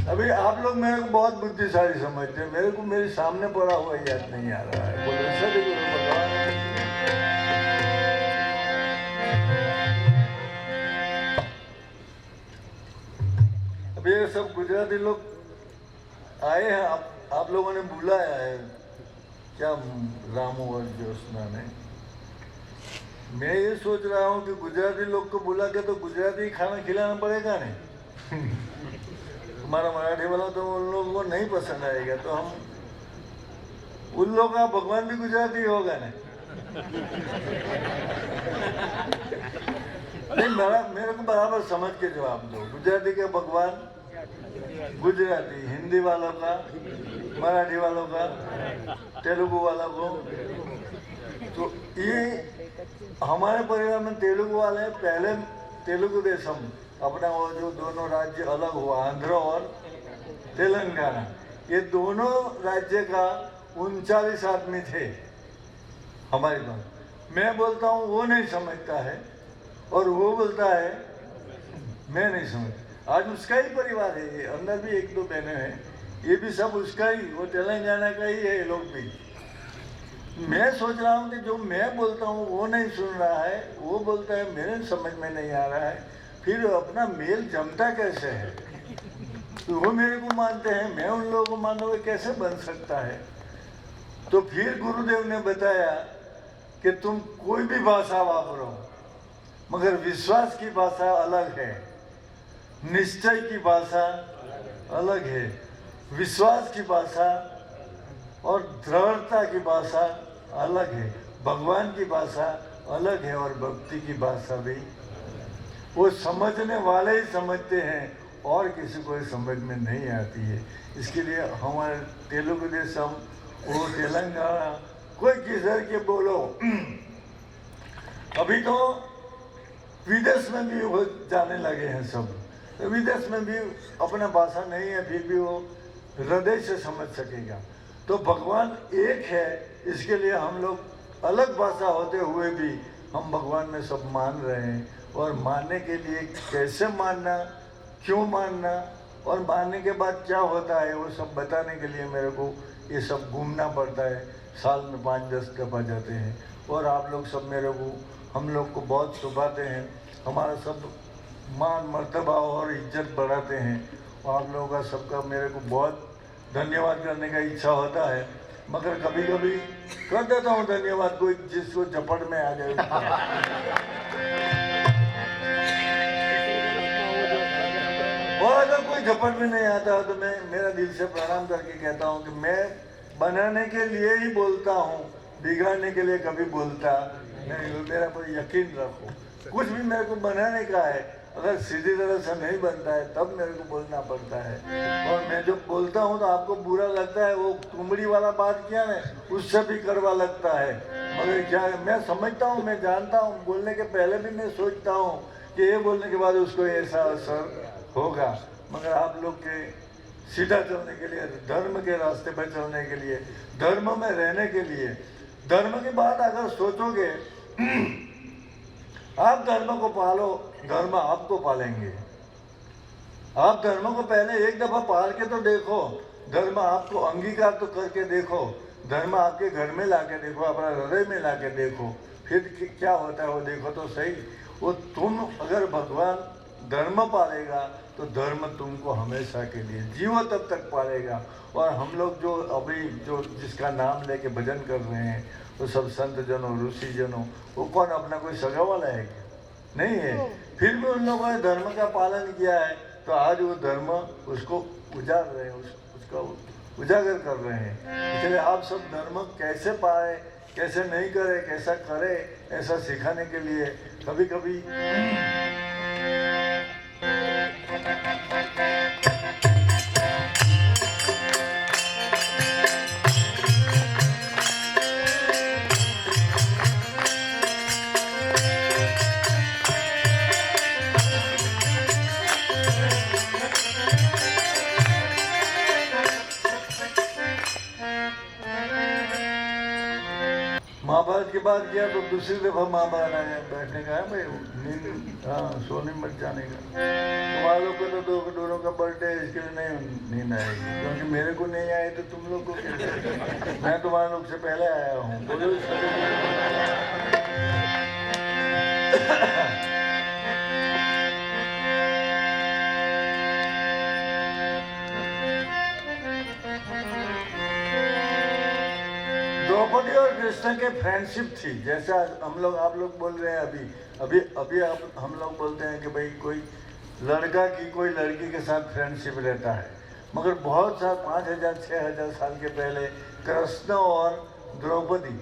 अभी आप लोग मेरे को बहुत बुद्धिशाली समझते हैं, मेरे को मेरे सामने पड़ा हुआ याद नहीं आ रहा है। बोलो सदगुरु भगवान। अब ये सब गुजराती लोग आए हैं, आप लोगों ने बुलाया है क्या रामू और ज्योत्सना ने। मैं ये सोच रहा हूँ कि गुजराती लोग को बुला के तो गुजराती खाना खिलाना पड़ेगा नहीं। हमारा मराठी वाला तो उन लोगों को नहीं पसंद आएगा, तो हम उन लोगों का भगवान भी गुजराती होगा ना। नहीं, मेरे को बराबर समझ के जवाब दो। गुजराती के भगवान गुजराती, हिंदी वालों का, मराठी वालों का, तेलुगु वालों को। तो ये हमारे परिवार में तेलुगु वाले हैं। पहले तेलुगु देशम अपना वो जो दोनों राज्य अलग हुआ, आंध्र और तेलंगाना, ये दोनों राज्य का 39 आदमी थे हमारी बात। मैं बोलता हूँ वो नहीं समझता है, और वो बोलता है मैं नहीं समझता। आज उसका ही परिवार है, ये अंदर भी 1-2 बहनें हैं, ये भी सब उसका ही, वो तेलंगाना का ही है ये लोग भी। मैं सोच रहा हूँ कि जो मैं बोलता हूँ वो नहीं सुन रहा है, वो बोलता है मेरे समझ में नहीं आ रहा है, फिर अपना मेल जमता कैसे है? तो वो मेरे को मानते हैं, मैं उन लोगों को मानूंगा, कैसे बन सकता है? तो फिर गुरुदेव ने बताया कि तुम कोई भी भाषा वापरो, मगर विश्वास की भाषा अलग है, निश्चय की भाषा अलग है, विश्वास की भाषा और दृढ़ता की भाषा अलग है, भगवान की भाषा अलग है, और भक्ति की भाषा भी वो समझने वाले ही समझते हैं, और किसी को समझ में नहीं आती है। इसके लिए हमारे तेलुगु देशम, वो तेलंगाना, कोई किधर के बोलो। अभी तो विदेश में भी वो जाने लगे हैं सब, तो विदेश में भी अपना भाषा नहीं है, फिर भी वो हृदय से समझ सकेगा। तो भगवान एक है, इसके लिए हम लोग अलग भाषा होते हुए भी हम भगवान में सब मान रहे हैं। और मानने के लिए कैसे मानना, क्यों मानना, और मानने के बाद क्या होता है, वो सब बताने के लिए मेरे को ये सब घूमना पड़ता है। साल में 5-10 दफ़ा जाते हैं, और आप लोग सब मेरे को, हम लोग को बहुत शुभाते हैं, हमारा सब मान मर्तबा और इज्जत बढ़ाते हैं। और आप लोगों का सबका मेरे को बहुत धन्यवाद करने का इच्छा होता है, मगर कभी कभी कर देता हूँ धन्यवाद कोई जिसको झपट में आ जाए। और अगर कोई झपट में नहीं आता तो मैं मेरा दिल से प्रणाम करके कहता हूँ कि मैं बनाने के लिए ही बोलता हूँ, बिगाड़ने के लिए कभी बोलता नहीं। मेरा पर यकीन रखो, कुछ भी मेरे को बनाने का है, अगर सीधी तरह से नहीं बनता है तब मेरे को बोलना पड़ता है। और मैं जब बोलता हूँ तो आपको बुरा लगता है, वो तुमड़ी वाला बात किया ना, उससे भी कड़वा लगता है। मगर क्या है, मैं समझता हूँ, मैं जानता हूँ, बोलने के पहले भी मैं सोचता हूँ कि ये बोलने के बाद उसको ऐसा असर होगा। मगर आप लोग के सीधा चलने के लिए, धर्म के रास्ते पर चलने के लिए, धर्म में रहने के लिए, धर्म की बात अगर सोचोगे आप धर्म को पालो, धर्म आपको पालेंगे। आप धर्म को पहले एक दफा पाल के तो देखो, धर्म आपको अंगीकार तो करके देखो, धर्म आपके घर में लाके देखो, अपना हृदय में लाके देखो, फिर क्या होता है वो देखो तो सही। वो तुम अगर भगवान धर्म पालेगा तो धर्म तुमको हमेशा के लिए जीवो तब तक पालेगा। और हम लोग जो अभी जो जिसका नाम लेके भजन कर रहे हैं वो सब संत जनों, ऋषि जनों, वो कौन अपना कोई सगा वाला है क्या? नहीं है। फिर भी उन लोगों ने धर्म का पालन किया है तो आज वो धर्म उसको उजाड़ रहे हैं, उसका उजागर कर रहे हैं। इसलिए आप सब धर्म कैसे पाए, कैसे नहीं करे, कैसा करे, ऐसा सिखाने के लिए कभी कभी महाभारत की बात किया तो दूसरी दफा महाभारत आया बैठने का है भाई, नींद, हाँ सोने मत जाने का। तुम्हारे लोग को तो दोनों का बर्थडे है, इसके लिए नहीं नींद आएगी, क्योंकि मेरे को नहीं आए तो तुम लोग को कैसे? मैं तुम्हारे लोग से पहले आया हूँ, बोलो। द्रौपदी और कृष्ण के फ्रेंडशिप थी, जैसा हम लोग आप लोग बोल रहे हैं अभी अभी अभी हम लोग बोलते हैं कि भाई कोई लड़का की कोई लड़की के साथ फ्रेंडशिप रहता है। मगर बहुत साल 5000 6000 साल के पहले कृष्ण और द्रौपदी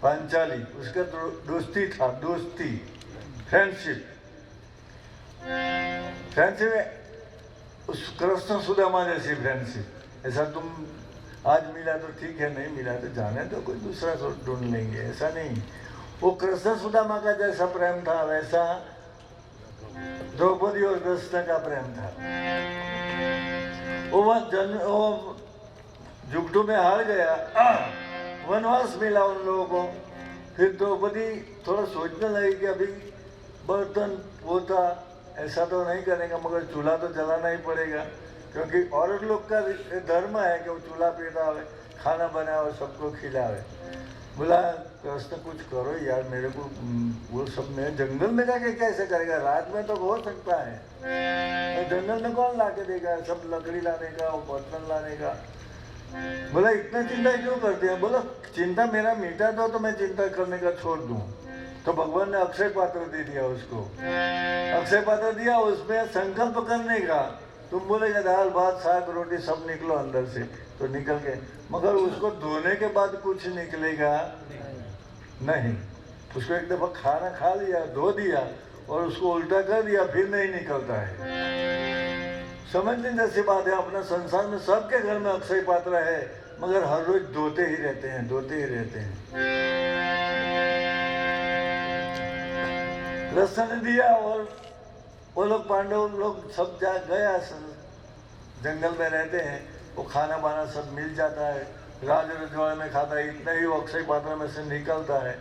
पांचाली उसका दोस्ती था, दोस्ती फ्रेंडशिप उस कृष्ण सुदामा जैसी फ्रेंडशिप। ऐसा तुम आज मिला तो ठीक है, नहीं मिला तो जाने तो कोई दूसरा ढूंढ लेंगे, ऐसा नहीं। वो कृष्ण सुदामा का जैसा प्रेम था वैसा द्रौपदी और कृष्ण का प्रेम था। वो जुगटू में हार गया, वनवास मिला उन लोगों को। फिर द्रौपदी थोड़ा सोचने लगी कि अभी बर्तन पोता ऐसा तो नहीं करेगा, मगर चूल्हा तो जलाना ही पड़ेगा, क्योंकि औरत लोग का धर्म है कि वो चूल्हा पीटावे, खाना बनाए और सबको खिलावे। बोला कृष्ण कुछ करो यार, मेरे को वो सब में जंगल में जाके कैसे करेगा, रात में तो हो सकता है, जंगल में कौन ला के देगा सब लकड़ी लाने का और बर्तन लाने का। बोला इतना चिंता क्यों करते हैं? बोला चिंता मेरा मिटा दो तो मैं चिंता करने का छोड़ दूं। तो भगवान ने अक्षय पात्र दे दिया उसको, अक्षय पात्र दिया, उसमें संकल्प करने का। तुम बोलेगा दाल भात साग रोटी सब निकलो अंदर से, तो निकल के, मगर उसको धोने के बाद कुछ निकलेगा नहीं। उसको एक दफा खाना खा लिया, धो दिया और उसको उल्टा कर दिया, फिर नहीं निकलता है। समझने जैसी बात है। अपना संसार में सबके घर में अक्षय पात्र है, मगर हर रोज धोते ही रहते हैं, धोते ही रहते हैं। कृष्ण ने दिया और वो लोग पांडव लोग सब जा गया, जंगल में रहते हैं, वो खाना बाना सब मिल जाता है, राज रजवाड़े में खाता है, इतना ही वो अक्षय पात्र में से निकलता है।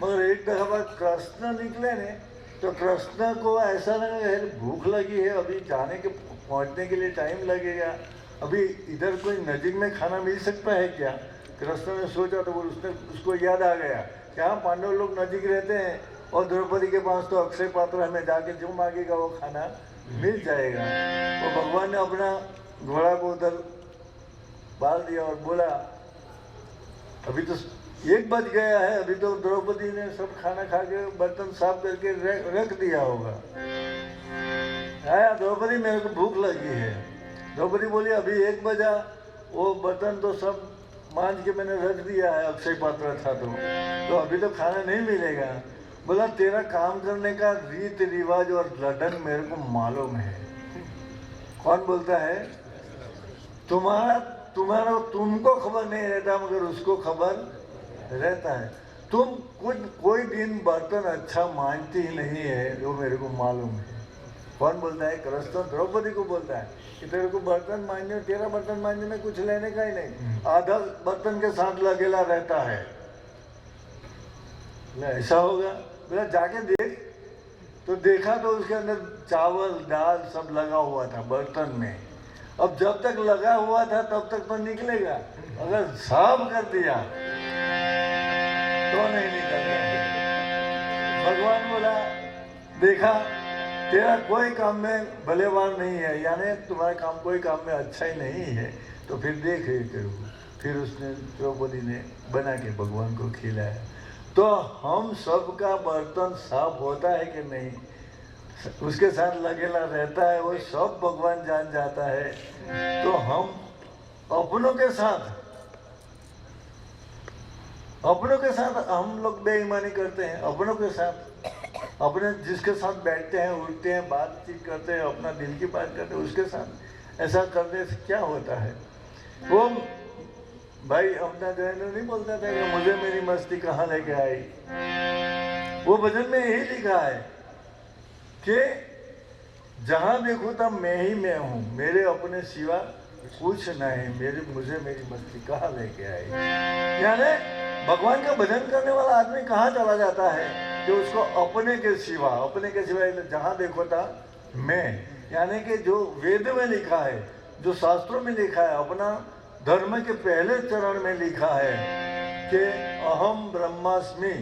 मगर एक दफा कृष्ण निकले ने तो कृष्ण को ऐसा लगा भूख लगी है, अभी जाने के पहुंचने के लिए टाइम लगेगा, अभी इधर कोई नजीक में खाना मिल सकता है क्या? कृष्ण ने सोचा तो उसको याद आ गया कि हाँ पांडव लोग नजीक रहते हैं और द्रौपदी के पास तो अक्षय पात्र हमें जाके जो मांगेगा वो खाना मिल जाएगा। तो भगवान ने अपना घोड़ा को उधर डाल दिया और बोला अभी तो 1 बज गया है, अभी तो द्रौपदी ने सब खाना खा के बर्तन साफ करके रख दिया होगा। आया द्रौपदी मेरे को भूख लगी है। द्रौपदी बोली अभी 1 बजा, वो बर्तन तो सब मांझ के मैंने रख दिया है, अक्षय पात्र था तो अभी तो खाना नहीं मिलेगा। बोला तेरा काम करने का रीति रिवाज और लडन मेरे को मालूम है। कौन बोलता है? तुम्हारा तुम्हारा तुमको खबर नहीं रहता मगर उसको खबर रहता है। तुम कोई दिन बर्तन अच्छा मांजती ही नहीं है, जो मेरे को मालूम है। कौन बोलता है? कृष्ण द्रौपदी को बोलता है कि तेरे को बर्तन मांजने, तेरा बर्तन मांजने में कुछ लेने का ही नहीं, आधा बर्तन के साथ लगेला रहता है। ऐसा होगा? बोला जाके देख। तो देखा तो उसके अंदर चावल दाल सब लगा हुआ था बर्तन में। अब जब तक लगा हुआ था तब तक तो निकलेगा, अगर साफ कर दिया तो नहीं निकलेगा। भगवान बोला देखा तेरा कोई काम में भलेवान नहीं है, यानी तुम्हारा काम कोई काम में अच्छा ही नहीं है, तो फिर देख रहे तेरे को। फिर उसने द्रौपदी ने बना के भगवान को खिलाया। तो हम सबका बर्तन साफ होता है कि नहीं, उसके साथ लगेला रहता है, वो सब भगवान जान जाता है। तो हम अपनों के साथ हम लोग बेईमानी करते हैं। अपनों के साथ, अपने जिसके साथ बैठते हैं, उठते हैं, बातचीत करते हैं, अपना दिल की बात करते हैं, उसके साथ ऐसा करने से क्या होता है? वो भाई अपना जैन नहीं बोलता था कि मुझे मेरी मस्ती कहाँ लेके आई। वो भजन में यही लिखा है कि जहां देखो तब मैं ही मैं हूँ, मेरे अपने सिवा कुछ नहीं, मुझे मेरी मस्ती कहाँ लेके आई। यानी भगवान का भजन करने वाला आदमी कहाँ चला जाता है कि उसको अपने के सिवा जहां देखो था मैं, यानी कि जो वेद में लिखा है, जो शास्त्रों में लिखा है, अपना धर्म के पहले चरण में लिखा है कि अहम ब्रह्मास्मि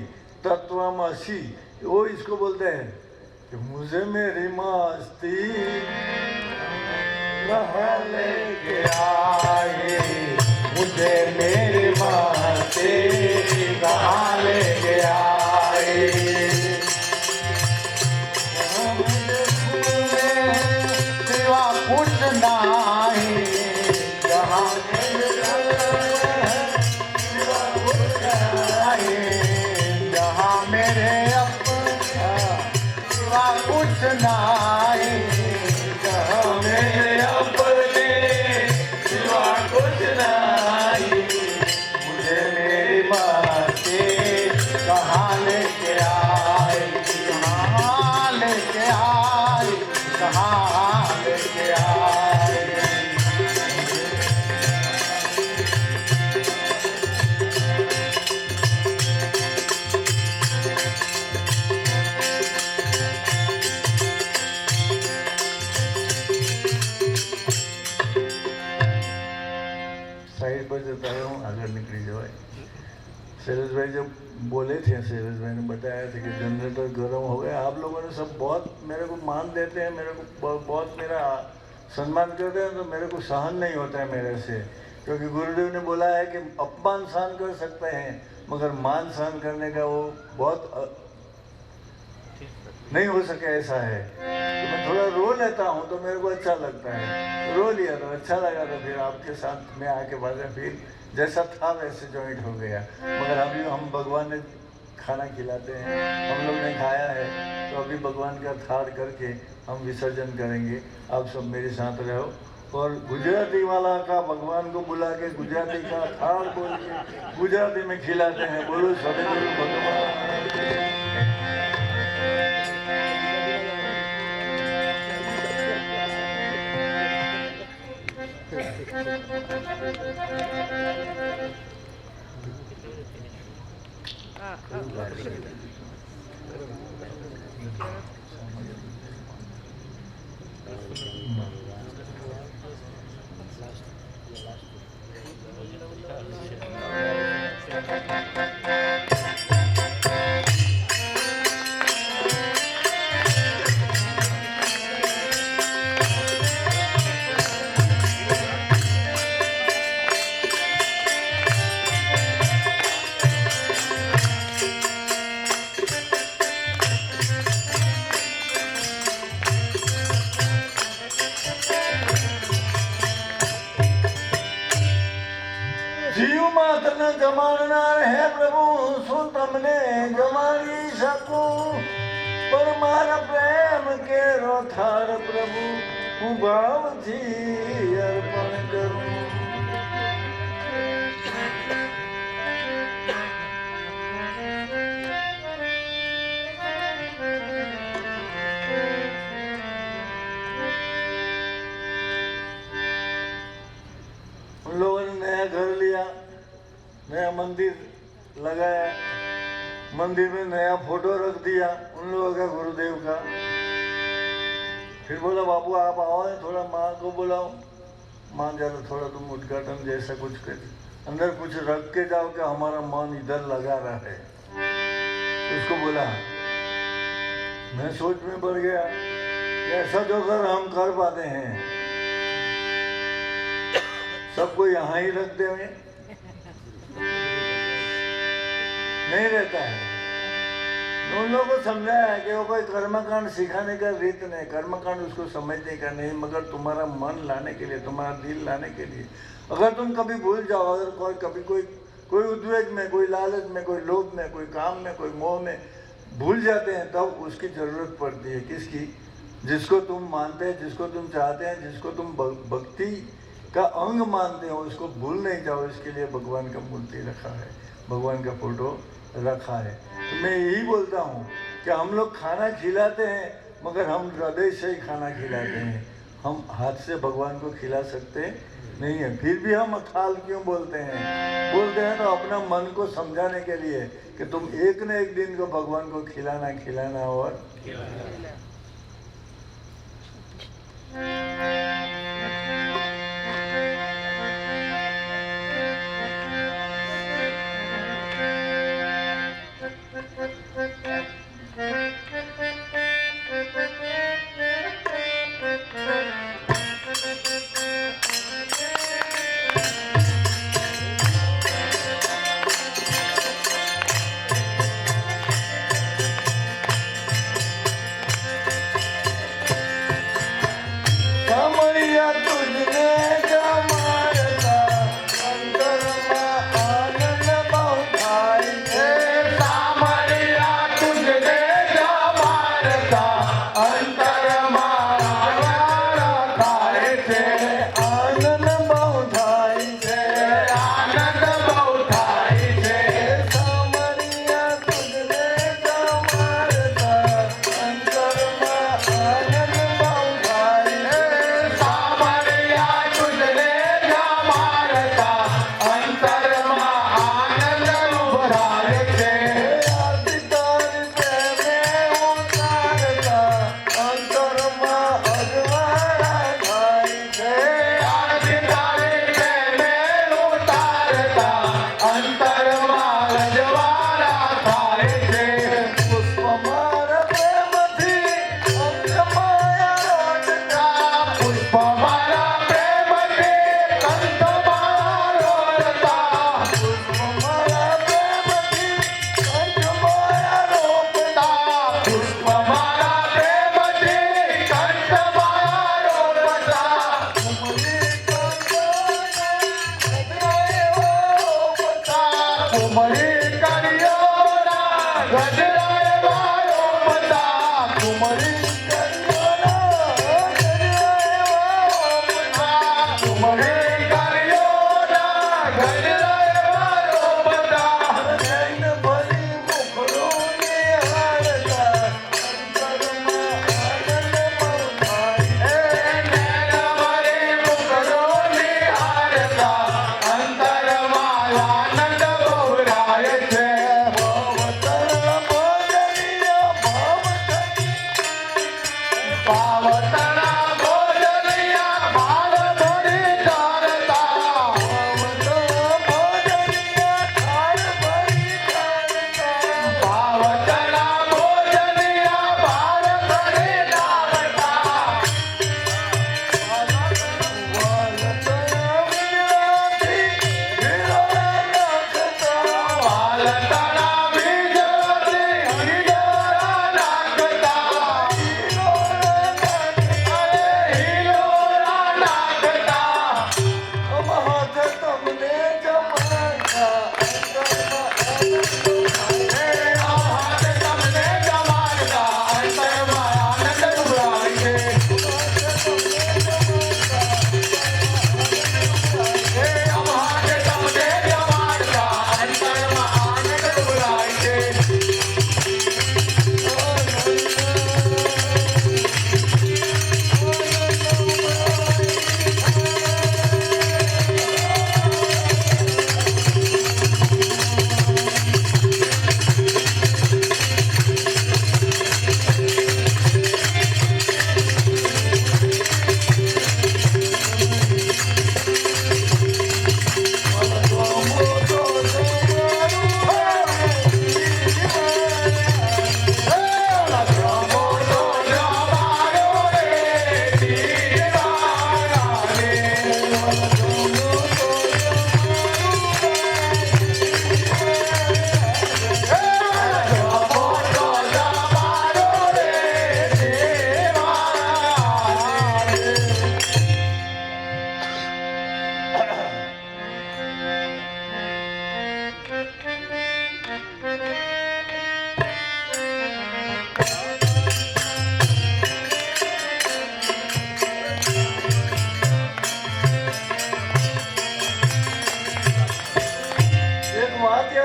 तत्वमसि, वो इसको बोलते हैं कि मुझे मेरी मस्ती कहाँ लेके आई, मुझे मेरी मस्ती कहाँ लेके आई। सिवा कुछ नहीं, जहाँ मेरे सिवा कुछ नहीं, मेरे अपने सिवा कुछ नहीं, मुझे मेरी मस्ती कहाँ लेके आई, कहाँ लेके आई, कहाँ लेके आई। साइड पर बताया हूँ, आगे निकली जाए। शैलेश भाई जब बोले थे, शैलेश भाई ने बताया था कि जनरेटर गर्म हो गया। आप लोगों ने सब बहुत मेरे को मान देते हैं, मेरे को बहुत मेरा सम्मान करते हैं, तो मेरे को सहन नहीं होता है मेरे से, क्योंकि गुरुदेव ने बोला है कि अपमान सहन कर सकते हैं मगर मान सहन करने का वो बहुत नहीं हो सके, ऐसा है। तो मैं थोड़ा रो लेता हूँ तो मेरे को अच्छा लगता है, रो लिया तो अच्छा लगा, तो फिर आपके साथ में आके बाद फिर जैसा था वैसे ज्वाइंट हो गया। मगर अभी हम भगवान ने खाना खिलाते हैं, हम लोग ने खाया है, तो अभी भगवान का थाड़ करके हम विसर्जन करेंगे। आप सब मेरे साथ रहो और गुजराती वाला का भगवान को बुला के गुजराती का थाड़ बोल के गुजराती में खिलाते हैं। बोलो सदगुरु भगवान। जीव मात्र न जमाड़नार है प्रभु सो तमने जमाड़ी सकूं पर मारा प्रेम के रोथार प्रभु हूँ भाव थी अर्पण करूं। उन लोगों ने नया घर लिया, नया मंदिर लगाया, मंदिर में नया फोटो रख दिया उन लोगों का, गुरुदेव का। फिर बोला बाबू आप आओ, थोड़ा माँ को बुलाओ। माँ जरा थोड़ा तुम उद्घाटन जैसा कुछ कर अंदर कुछ रख के जाओ कि हमारा मन इधर लगा रहा है। उसको बोला, मैं सोच में पड़ गया कि ऐसा जो कर हम कर पाते हैं सबको यहाँ ही रख दे, नहीं रहता है। उन लोगों को समझाया है कि वो कोई कर्मकांड सिखाने का रीत नहीं, कर्मकांड उसको समझने का नहीं, मगर तुम्हारा मन लाने के लिए, तुम्हारा दिल लाने के लिए। अगर तुम कभी भूल जाओ, अगर कभी कोई उद्वेग में, कोई लालच में, कोई लोभ में, कोई काम में, कोई मोह में भूल जाते हैं, तब उसकी जरूरत पड़ती है। किसकी? जिसको तुम मानते हैं, जिसको तुम चाहते हैं, जिसको तुम भक्ति का अंग मानते हो, उसको भूल नहीं जाओ। इसके लिए भगवान का मूर्ति रखा है, भगवान का फोटो रखा है। तो मैं यही बोलता हूँ कि हम लोग खाना खिलाते हैं मगर हम हृदय से ही खाना खिलाते हैं, हम हाथ से भगवान को खिला सकते नहीं है। फिर भी हम अथाल क्यों बोलते हैं तो अपना मन को समझाने के लिए कि तुम एक न एक दिन को भगवान को खिलाना और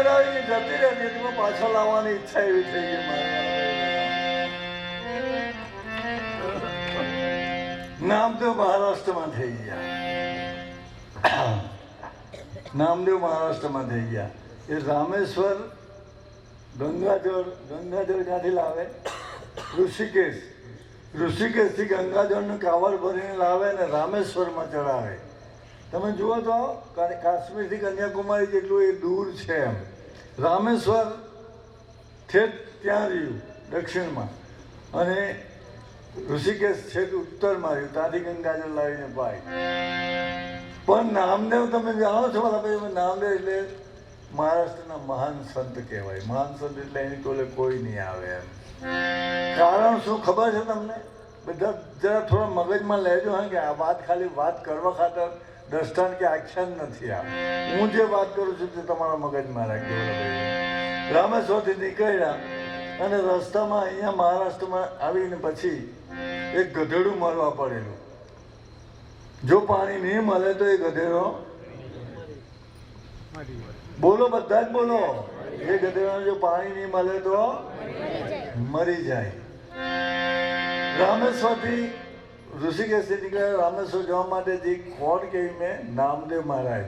ચડાવીને જતી રહેતી હતી, પાછળ લાવવાની ઈચ્છા એવી થઈ ગઈ મારે. નામદેવ મહારાષ્ટ્રમાં થઈ ગયા. નામદેવ મહારાષ્ટ્રમાં થઈ ગયા. એ રામેશ્વર ગંગાજળ ક્યાંથી લાવે? ઋષિકેશથી ગંગાજળનું કાવડ ભરીને લાવે ને રામેશ્વરમાં ચડાવે. તમે જુઓ તો કાશ્મીરથી કન્યાકુમારી જેટલું એ દૂર છે એમ. રામેશ્વર ઠેઠ ત્યાં રહ્યું દક્ષિણમાં, અને ઋષિકેશ છે ઉત્તરમાં રહ્યું, ત્યાંથી ગંગાજળ લાવીને પાય. પણ નામદેવ તમે જાણો છો ભાઈ, નામદેવ એટલે મહારાષ્ટ્રના મહાન સંત કહેવાય. મહાન સંત એટલે એની તોલે કોઈ નહીં આવે એમ. કારણ શું ખબર છે તમને? બધા જરા થોડા મગજમાં લેજો હા, કે આ વાત ખાલી વાત કરવા ખાતર દ્રષ્ટાંત કે આખ્યાન નથી. આ હું જે વાત કરું છું તે તમારા મગજમાં રાખજો. રામેશ્વરથી નીકળ્યા અને રસ્તામાં અહીંયા મહારાષ્ટ્રમાં આવીને પછી એક ગધેડું મરવા પડેલું. જો પાણી નહીં મળે તો એ ગધેડો, બોલો બધા જ બોલો, એ ગધેડાને જો પાણી નહીં મળે તો મરી જાય. રામેશ્વરથી ઋષિકેશથી નીકળ્યા. રામેશ્વર જવા માટે જે કોણ કેવી મેં? નામદેવ મહારાજ.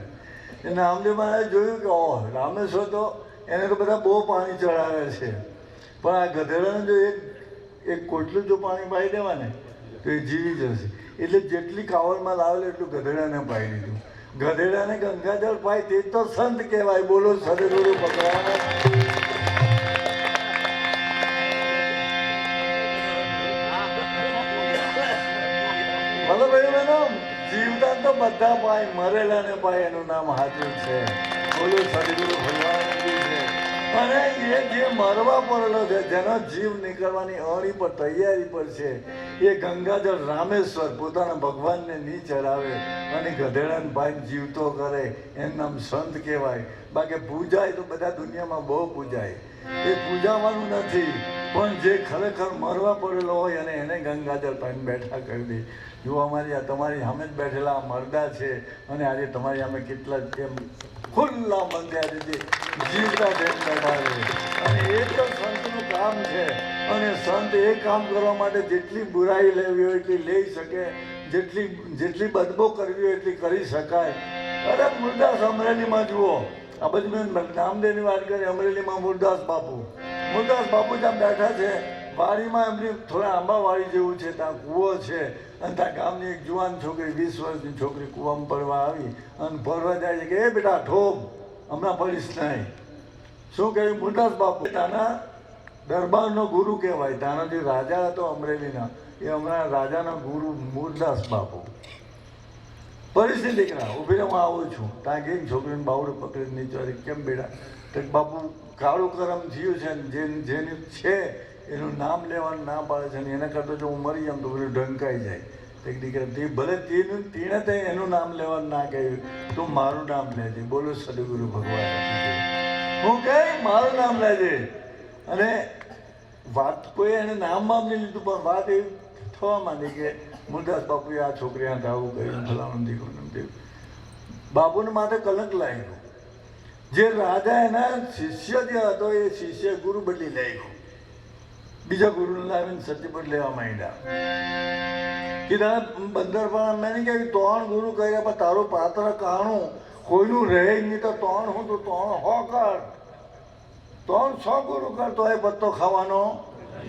એ નામદેવ મહારાજ જોયું કે ઓહ, રામેશ્વર તો એને તો બધા બહુ પાણી ચડાવે છે, પણ આ ગધેડાને જો એક કોટલું જો પાણી પાઈ દેવા ને તો એ જીવી જશે. એટલે જેટલી કાવડમાં લાવેલું એટલું ગધેડાને પાઈ દીધું. ગધેડાને ગંગાજળ પાય તે તો સંત કહેવાય. બોલો સદગુરુ ભગવાન. જીવતા તો બધા પાય, મરેલાને પાય એનું નામ હાજર છે. બોલો સદગુરુ ભગવાન છે. અને એ જે મરવા પડેલો છે, જેનો જીવ નીકળવાની અણી પર તૈયારી પર છે, એ ગંગાજળ રામેશ્વર પોતાના ભગવાનને નહીં ચડાવે અને ગધેડાને ભાઈ જીવતો કરે, એનું નામ સંત કહેવાય. બાકી પૂજાય તો બધા દુનિયામાં બહુ પૂજાય, એ પૂજાવાનું નથી. પણ જે ખરેખર મરવા પડેલો હોય અને એને ગંગાજળ પાઈને બેઠા કરી દે. જો અમારી તમારી સામે જ બેઠેલા મરદા છે, અને આજે તમારી સામે કેટલા એમ ખુલ્લા મનથી આજે જીવતા જેમ બેઠા છે. અને એ તો સંતનું કામ છે. અને સંત એ કામ કરવા માટે જેટલી બુરાઈ લેવી હોય એટલી લઈ શકે, જેટલી બદબો કરવી હોય એટલી કરી શકાય. અરે મુરદાસ અમરેલીમાં જુઓ, આ બધું મેં નામદેવની વાત કરી. અમરેલીમાં મુરદાસ બાપુ જ્યાં બેઠા છે, વાડીમાં એમની થોડા આંબાવાડી જેવું છે, ત્યાં કૂવો છે, અને ત્યાં ગામની એક જુવાન છોકરી 20 વર્ષની છોકરી કૂવામાં પડવા આવી અને ભરવા જાય છે કે એ બેટા ઠોબ, હમણાં પડીશ નહીં. શું કહ્યું? મુરદાસ બાપુ ત્યાંના દરબારનો ગુરુ કહેવાય. ત્યાંનો જે રાજા હતો અમરેલીના, એ હમણાં રાજાના ગુરુ મુરદાસ બાપુ. પરિસ્થિતિ દીકરા ઉભી હું આવું છું, ત્યાં ગઈ છોકરીને બાવડું પકડીને નીચે, કેમ બેટા? તો બાપુ કાળું કરમ થયું છે, જેનું છે એનું નામ લેવાનું ના પાડે છે, એના કરતાં જો હું મરી જાઉં તો બધું ઢંકાઈ જાય. એક દીકરા તે ભલે તેણે તે એનું નામ લેવાનું ના કહ્યું, તું મારું નામ લેજે. બોલો સદગુરુ ભગવાન. હું કહે મારું નામ લેજે. અને વાત કોઈ એને નામ બામ નહીં લીધું, પણ વાત એવી થવા માંડી કે મુરદાસ બાપુએ આ છોકરી હાથ આવું કર્યું, ફલાણું દીકરું થયું. બાપુને માથે કલંક લાગ્યું. જે રાજા એના શિષ્ય જે હતો એ શિષ્ય ગુરુ બદલી લાગ્યો. બીજા ગુરુને લાવીને સતીપટ લેવા માંડ્યા. કીધા બંદર પણ મેં નહીં કહ્યું 3 ગુરુ કર્યા, પણ તારું પાત્ર કાણું કોઈનું રહે નહીં, તો 3 હું તો 3 હો કર, 300 ગુરુ કર તો એ પત્તો ખાવાનો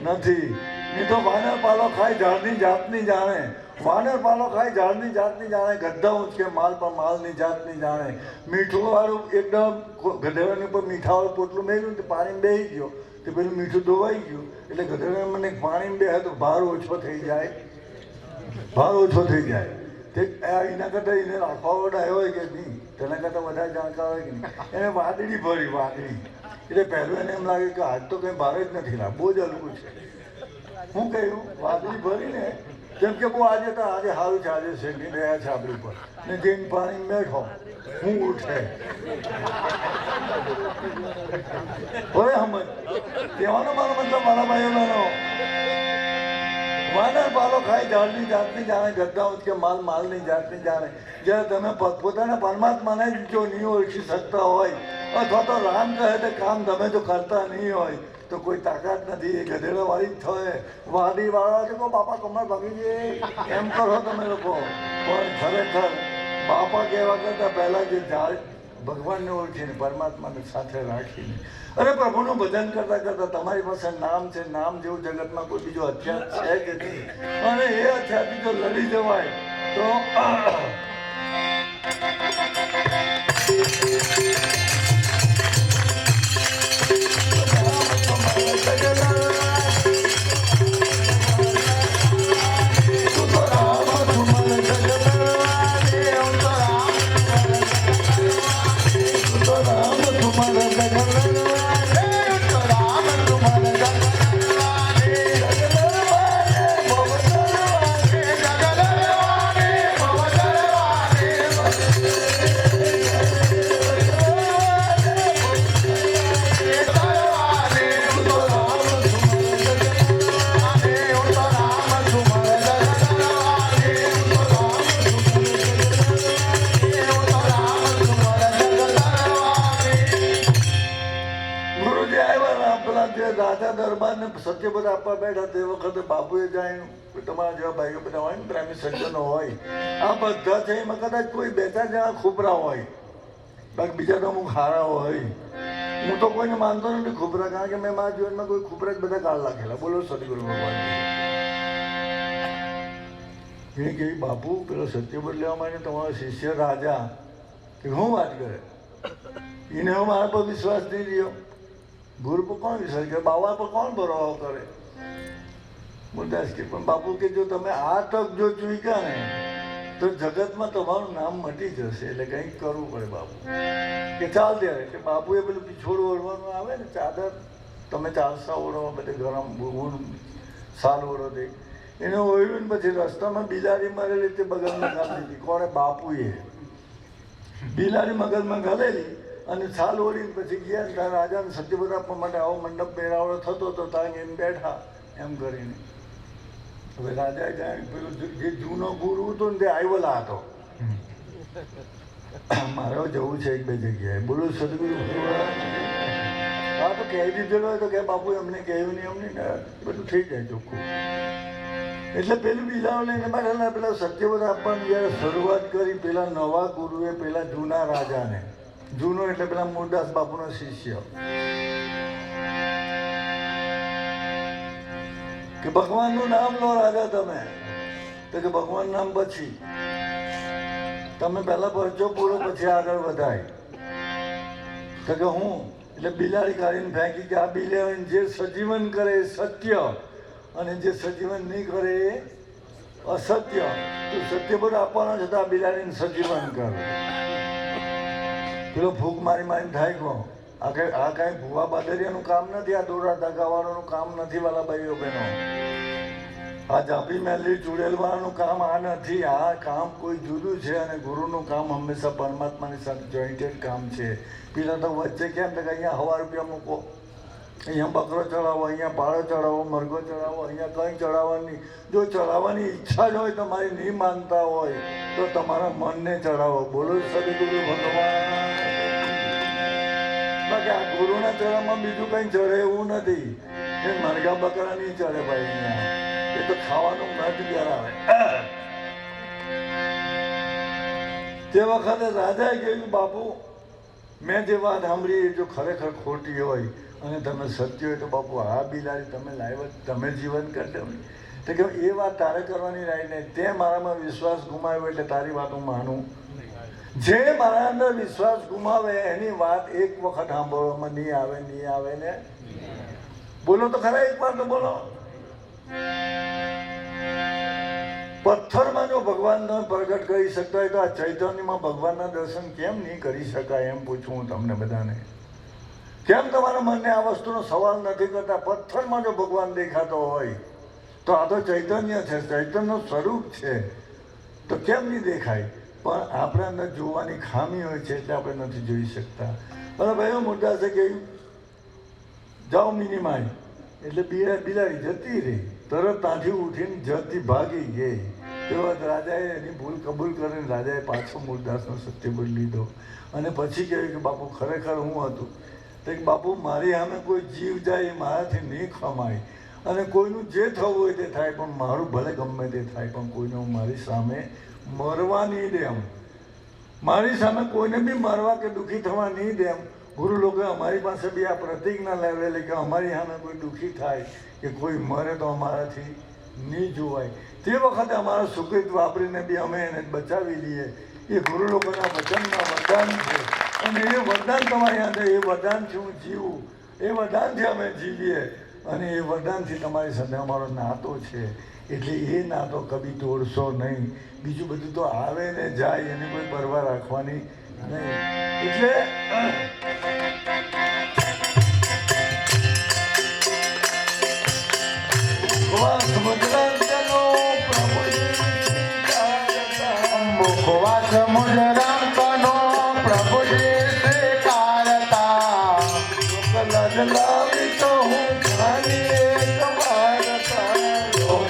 નથી. નહીં તો વાનર પાલો ખાય ઝાડની જાતની જાણે, વાનર પાલો ખાય ઝાડની જાતની જાણે, ગધા ઉંચકે માલ પર માલની જાતની જાણે. મીઠું વાળું એકદમ ગધેડાની ઉપર મીઠાવાળું પોટલું મેળવ્યું તો પાણી બેસી ગયો, તો પેલું મીઠું ધોવાઈ ગયું, એટલે ગધેડા મને પાણી બે તો ભાર ઓછો થઈ જાય, તે એના કરતાં એને રાખવા વડાયો હોય કે નહીં, તેના કરતાં વધારે જાણકાર હોય કે નહીં. એને વાદળી ભરી, વાદળી એટલે પહેલું એને એમ લાગે કે આજ તો કંઈ ભાર જ નથી, બહુ જ હલકું છે. હું કહ્યું વાદળી ભરીને, જેમ કે બહુ આજે તો આજે સારું છે, આજે શેકી રહ્યા છે આપણી પર, ને જઈને પાણી બેઠો, હું ઉઠે હવે સમજ કહેવાનો મારો મતલબ મારા ભાઈઓનો, વાનર પાલો ખાય ઝાડની જાતની જાણે, ગધા ઉચકે માલ માલની જાતની જાણે. જ્યારે તમે પોતાના પરમાત્માને જ જો નહીં ઓળખી શકતા હોય અથવા તો રામ કહે તે કામ તમે જો કરતા નહીં હોય તો કોઈ તાકાત નથી. એ ગધેડા વાળી જ થાય. વાડી વાળા છે બાપા કમર ભાગી જાય એમ કરો તમે લોકો. પણ ખરેખર બાપા કહેવા કરતા પહેલા જે ભગવાનને ઓળખીને પરમાત્માને સાથે રાખીને અને પ્રભુનું ભજન કરતા કરતા તમારી પાસે નામ છે. નામ જેવું જગતમાં કોઈ બીજો હથિયાર છે કે નહીં. અને એ હથિયારથી જો લડી જવાય તો રાજા દરબારને સત્યપદ આપવા બેઠા તે વખતે બાપુએ જાય તમારા જેવા ભાઈઓ બધા હોય ને પ્રેમી સજ્જનો હોય આ બધા છે એમાં કદાચ કોઈ બે ચાર જણા ખુબરા હોય બાકી બીજા તો અમુક હારા હોય. હું તો કોઈને માનતો નથી ખુબરા, કારણ કે મેં મારા જીવનમાં કોઈ ખુબરા જ બધા કાળ લાગેલા. બોલો સદગુરુ ભગવાન. એ કહ્યું બાપુ પેલો સત્યપદ લેવા માંગે તમારો શિષ્ય રાજા કે હું વાત કરે એને હું મારા પર વિશ્વાસ નહીં રહ્યો. ગુરુ પર કોણ વિશ્વાસ કરે? બાવા પર કોણ ભરોસો કરે? મુરદાસ કે પણ બાપુ કે જો તમે આ તક જો ચૂક્યા ને તો જગતમાં તમારું નામ મટી જશે. એટલે કંઈક કરવું પડે બાપુ કે ચાલ ત્યારે. એટલે બાપુએ પેલું પીછોડું ઓળવાનું આવે ને ચાદર તમે ચાલસા ઓળો બધે ગરમ ઊન સાલ ઓળો દે એને ઓળ્યું ને પછી રસ્તામાં બિલાડી મરેલી તે બગલમાં ઘાલી દીધી. કોણે? બાપુએ બિલાડી મગજમાં ઘાલેલી અને છાલ ઓળીને પછી ગયા ત્યાં રાજાને સત્યપદ આપવા માટે આવો મંડપ મેળાવડો થતો હતો ત્યાં એમ બેઠા એમ કરીને. હવે રાજાએ જાણે પેલું જે જૂનો ગુરુ હતો ને તે આવેલા હતો. મારે જવું છે એક બે જગ્યાએ. બોલું સદગુરુ હા તો કહી દીધેલો હોય તો કે બાપુ અમને કહ્યું નહીં અમને બધું થઈ જાય ચોખ્ખું. એટલે પેલું બિલાવ લઈને બેઠેલા પેલા સત્યપદ આપવાની જયારે શરૂઆત કરી પેલા નવા ગુરુએ પેલા જૂના રાજાને, જૂનો એટલે પેલા મુરદાસ બાપુનો શિષ્ય, કે ભગવાનનું નામ લો રાજા તમે. તો કે ભગવાન નામ પછી તમે પહેલા પરચો પૂરો પછી આગળ વધાય. તો કે હું એટલે બિલાડી કાઢીને ફેંકી કે આ બિલાડી જે સજીવન કરે એ સત્ય અને જે સજીવન નહીં કરે એ અસત્ય. તો સત્યપદ આપવાનો છે તો આ બિલાડીને સજીવન કરો. પેલો ફૂંક મારી મારીને થાય ગયો. આ કાંઈ ભૂવા બાદરિયાનું કામ નથી. આ દોરા ધગાવાળાનું કામ નથી. વાલા ભાઈઓ બહેનો, આ જાપી મેલી ચૂડેલવાળાનું કામ આ નથી. આ કામ કોઈ જુદું છે અને ગુરુનું કામ હંમેશા પરમાત્માની સાથે જોઈન્ટેડ કામ છે. પેલા તો વચ્ચે કેમ કે અહીંયા 1,000 રૂપિયા મૂકો, અહીંયા બકરો ચડાવો, અહીંયા પાળો ચડાવો, મરઘો ચડાવો, અહીંયા કંઈ ચડાવવાની. જો ચડાવવાની ઈચ્છા જ હોય તમારી નહીં માનતા હોય તો તમારા મનને ચડાવો. બોલો સદગુરુ ભગવાન. બાકી આ ગુરુના ચરણમાં બીજું કંઈ ચડે એવું નથી. એ મરઘા બકરા નહીં ચડે ભાઈ. અહીંયા એ તો ખાવાનું મધ કરાવે. તે વખતે રાજાએ કહ્યું બાપુ મેં જે વાત સાંભળી જો ખરેખર ખોટી હોય અને તમે સત્ય હોય તો બાપુ આ બિલાડી તમે લાવ્યા તમે જીવન કરી દો. તો કે એ વાત તારે કરવાની રાઈ નહીં. તે મારામાં વિશ્વાસ ગુમાવ્યો એટલે તારી વાત હું માનું. જે મારા અંદર વિશ્વાસ ગુમાવે એની વાત એક વખત સાંભળવામાં નહીં આવે ને. બોલો તો ખરા એક વાર તો બોલો. પથ્થરમાં જો ભગવાન પ્રગટ કરી શકતા હોય તો આ ચૈતન્યમાં ભગવાનના દર્શન કેમ નહીં કરી શકાય એમ પૂછું હું તમને બધાને. કેમ તમારા મનને આ વસ્તુનો સવાલ નથી કરતા? પથ્થરમાં જો ભગવાન દેખાતો હોય તો આ તો ચૈતન્ય છે, ચૈતન્યનું સ્વરૂપ છે, તો કેમ નહીં દેખાય? પણ આપણે અંદર જોવાની ખામી હોય છે એટલે આપણે નથી જોઈ શકતા. અને ભાઈઓ મુદ્દા છે કે જાઓ મિનિમાય એટલે બિલાડી જતી રહી. તરત ત્યાંથી ઉઠીને જતી ભાગી ગઈ. તેઓ રાજાએ એની ભૂલ કબૂલ કરીને રાજાએ પાછો મૂળદાસનો સત્ય બોલી લીધો અને પછી કહ્યું કે બાપુ ખરેખર હું હતું. તો કે બાપુ મારી સામે કોઈ જીવ જાય એ મારાથી નહીં ખમાય અને કોઈનું જે થવું હોય તે થાય, પણ મારું ભલે ગમે તે થાય, પણ કોઈને હું મારી સામે મરવા નહીં દે. મારી સામે કોઈને બી મરવા કે દુઃખી થવા નહીં દે. ગુરુ લોકોએ અમારી પાસે બી આ પ્રતિજ્ઞા લેવડેલી કે અમારી સામે કોઈ દુઃખી થાય કે કોઈ મરે તો અમારાથી નહીં જોવાય. તે વખતે અમારા સુકૃત વાપરીને બી અમે એને બચાવી લઈએ. એ ગુરુ લોકોના વચનના વરદાન છે અને એ વરદાન તમારી સાથે, એ વરદાનથી હું જીવું, એ વરદાનથી અમે જીવીએ અને એ વરદાનથી તમારી સાથે અમારો નાતો છે. એટલે એ નાતો કદી તોડશો નહીં. બીજું બધું તો આવે ને જાય, એની કોઈ પરવા રાખવાની નહીં. એટલે મુખવા સમુદ્રાંકનો પ્રભુજી સ્વીકારતા, લાવી તો હું ખાલી એક વારતા,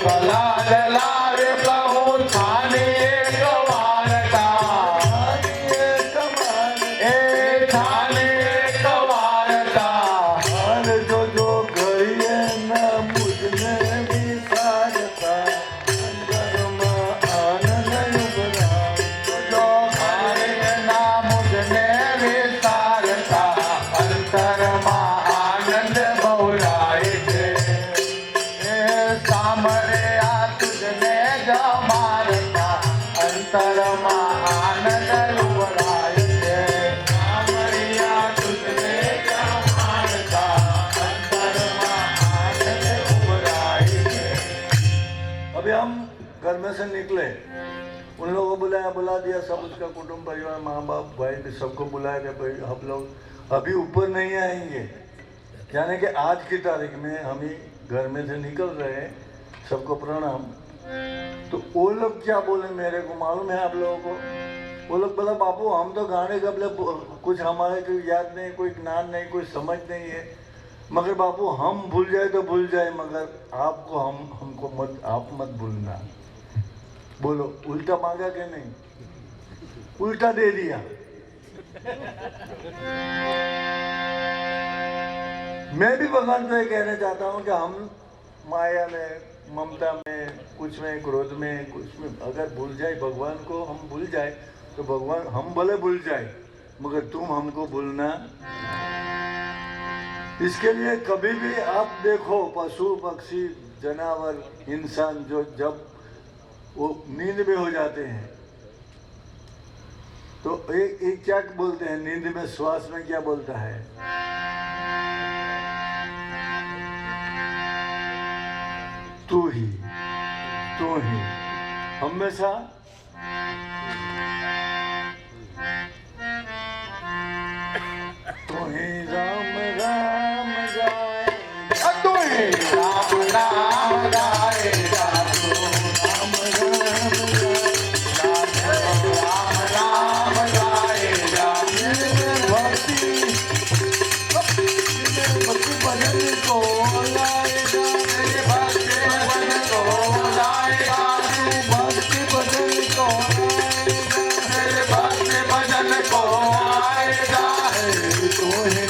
કલા લાવે કહું છાની એક વારતા, એ છાની એક વારતા. અને જો ઘડીએ ના મુજને વિસારતા, અંદરમાં આનંદ ઉભરા. જો મારે ના મુજને વિસારતા, અંતરમાં આનંદ બહુરાય છે. એ સામરે આ તુજને જમારતા, અંતરમાં આનંદ ઉભરાય છે. સામરિયા તુજને જમારતા, અંતરમાં આનંદ ઉભરાય છે. अभी हम घर में से निकले, उन लोगों को बुला दिया, सब उसका कुटुंब परिवार माँ बाप भाई भी सबको बुलाया कि भाई हम लोग अभी ऊपर नहीं आएंगे. यानी कि आज की तारीख में हम ही घर में से निकल रहे हैं. सबको प्रणाम. तो वो लोग क्या बोले मेरे को मालूम है आप लोगों को. वो लोग बोला बापू हम तो गाने कबले कुछ हमारे को याद नहीं, कोई ज्ञान नहीं, कोई समझ नहीं है, मगर बापू हम भूल जाए तो भूल जाए, मगर आपको हमको मत, आप मत भूलना. बोलो उल्टा मांगा कि नहीं? उल्टा दे दिया. मैं भी भगवान को ये कहना चाहता हूँ कि हम माया में, ममता में, कुछ में, क्रोध में, कुछ में अगर भूल जाए भगवान को, हम भूल जाए तो भगवान हम भले भूल जाए, मगर तुम हमको भूलना. इसके लिए कभी भी आप देखो पशु पक्षी जानवर इंसान जो जब वो नींद में हो जाते हैं तो एक क्या बोलते हैं, नींद में श्वास में क्या बोलता है? तू ही हमेशा तू ही राम राम जाए, तू ही राम राम गाएगा, तू राम राम राम राम गाएगा. भक्ति भजन को लाएगा, भक्ति भजन को लाएगा, भक्ति भजन को भक्ति भजन को आएगा. तो ही हे,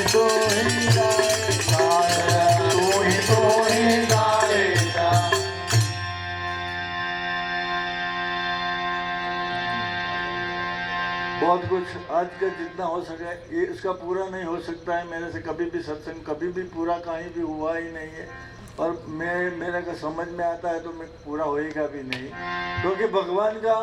तू ही गाएगा, तू ही गाएगा. बहुत कुछ आज का जितना हो सके ये इसका पूरा नहीं हो सकता है. मेरे से कभी भी सत्संग कभी भी पूरा कहीं भी हुआ ही नहीं है, और मेरे का समझ में आता है तो मैं पूरा होएगा भी नहीं, क्योंकि भगवान का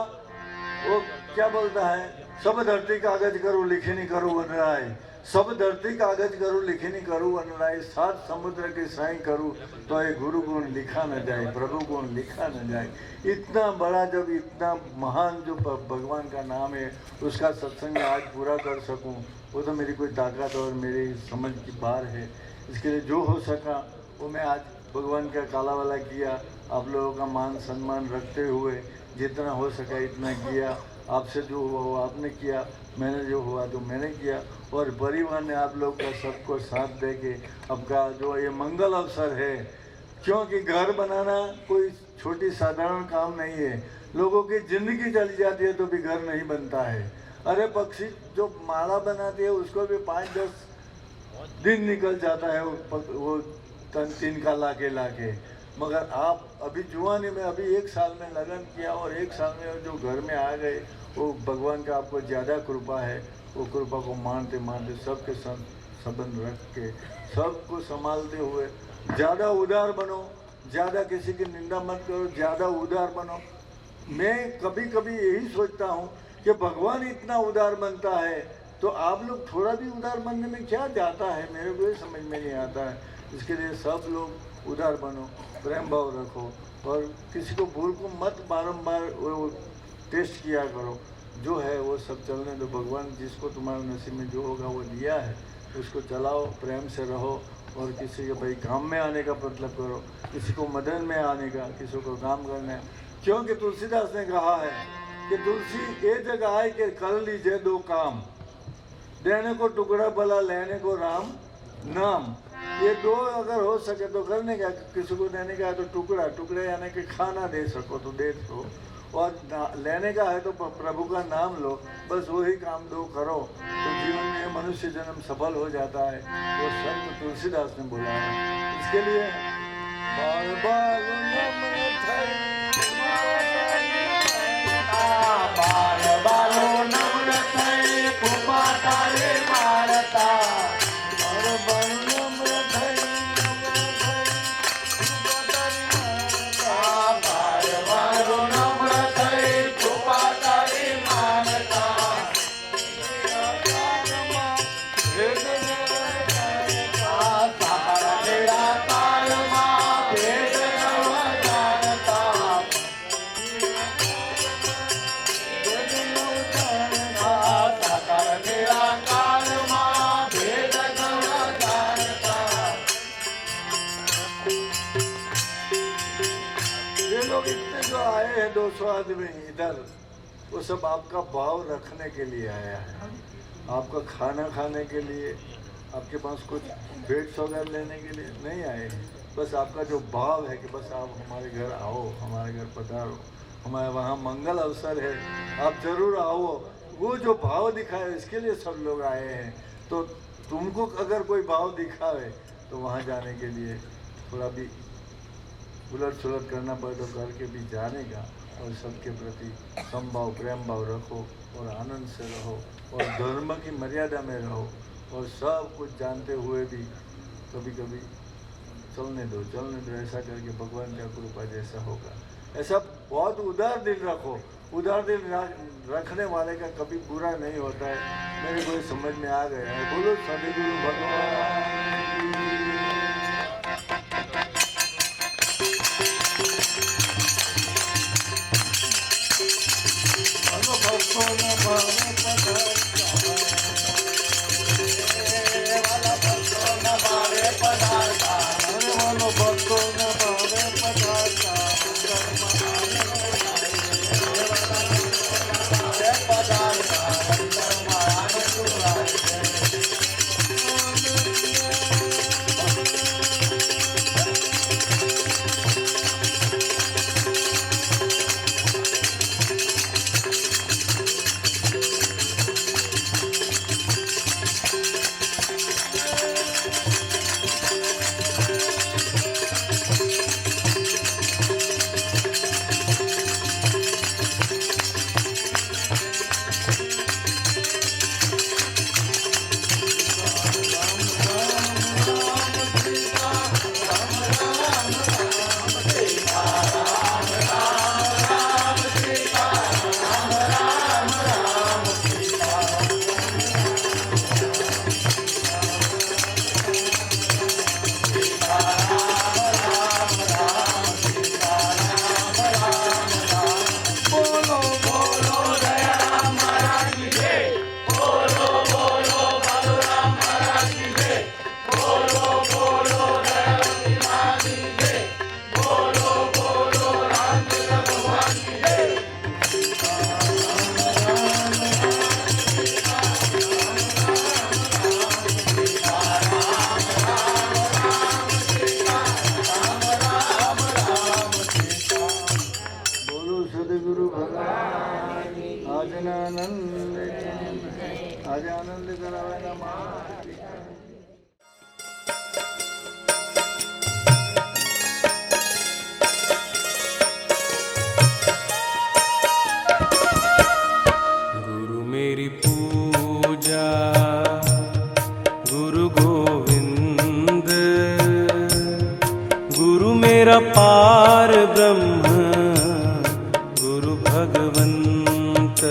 वो क्या बोलता है, सब धरती कागज करूँ लिखे नहीं करूँ बन रहा है, सब धरती कागज करूँ लिखे नहीं करूँ बन रहा है, 7 समुद्र की साई करूँ तो ये गुरु गुण लिखा न जाए, प्रभु गुण लिखा न जाए. इतना बड़ा जब इतना महान जो भगवान का नाम है उसका सत्संग आज पूरा कर सकूं वो तो मेरी कोई ताकत और मेरी समझ की बात है. इसके लिए जो हो सका वो मैं आज भगवान का काला वाला किया. आप लोगों का मान सम्मान रखते हुए जितना हो सका इतना किया। आपसे जो हुआ वो आपने किया, मैंने जो हुआ तो मैंने किया, और परिवार ने आप लोग का सबको साथ दे के आपका जो ये मंगल अवसर है, क्योंकि घर बनाना कोई छोटी साधारण काम नहीं है। लोगों की ज़िंदगी चली जाती है तो भी घर नहीं बनता है। अरे पक्षी जो माला बनाती है उसको भी 5-10 दिन निकल जाता है वो तीन का लाके। मगर आप अभी जुआनी में अभी 1 साल में लगन किया और 1 साल में जो घर में आ गए, वो भगवान का आपको ज़्यादा कृपा है। वो कृपा को मानते मानते सबके संबंध रख के सबको संभालते हुए ज़्यादा उदार बनो, ज़्यादा किसी की निंदा मत करो, ज़्यादा उदार बनो। मैं कभी कभी यही सोचता हूँ कि भगवान इतना उदार बनता है तो आप लोग थोड़ा भी उदार बनने में क्या जाता है, मेरे को ये समझ में नहीं आता है। इसके लिए सब लोग उदार बनो, प्रेम भाव रखो और किसी को भूल को मत बारंबार वो टेस्ट किया करो। जो है वो सब चलने दो। भगवान जिसको तुम्हारे नसीब में जो होगा वो दिया है उसको चलाओ, प्रेम से रहो और किसी के भाई काम में आने का मतलब करो, किसी को मदद में आने का, किसी को काम करना है। क्योंकि तुलसीदास ने कहा है कि तुलसी ये जगह आए कि कर लीजिए 2 काम, देने को टुकड़ा भला लेने को राम नाम। ये 2 अगर हो सके तो करने का, किसी को देने का है तो टुकड़े यानी कि खाना दे सको तो दे दो, और लेने का है तो प्रभु का नाम लो। बस वही काम 2 करो तो जीवन में मनुष्य जन्म सफल हो जाता है। वो संत तुलसीदास ने बोला है। इसके लिए बार बार बालो नम्र थई कृपा तारे मारता इतने जो आए हैं 200 आदमी इधर, वो सब आपका भाव रखने के लिए आया है, आपका खाना खाने के लिए, आपके पास कुछ भेंट सौगात लेने के लिए नहीं आए हैं। बस आपका जो भाव है कि बस आप हमारे घर आओ, हमारे घर पधारो, हमारे वहाँ मंगल अवसर है, आप जरूर आओ। वो जो भाव दिखाए इसके लिए सब लोग आए हैं। तो तुमको अगर कोई भाव दिखावे तो वहाँ जाने के लिए थोड़ा भी उलट सुलट करना पड़े तो करके भी जाने का, और सबके प्रति समभाव प्रेम भाव रखो और आनंद से रहो और धर्म की मर्यादा में रहो, और सब कुछ जानते हुए भी कभी कभी चलने दो। ऐसा करके भगवान का कृपा जैसा होगा ऐसा बहुत उदार दिल रखो। उदार दिल रखने वाले का कभी बुरा नहीं होता है। मेरे को समझ में आ गया है। बोलो सदगुरु भगवान। गुरु भगवान आजनानंद आज आनंद करावे नमः। गुरु मेरी पूजा गुरु गोविंद, गुरु मेरा पार ब्रह्म गुरु भगवंत।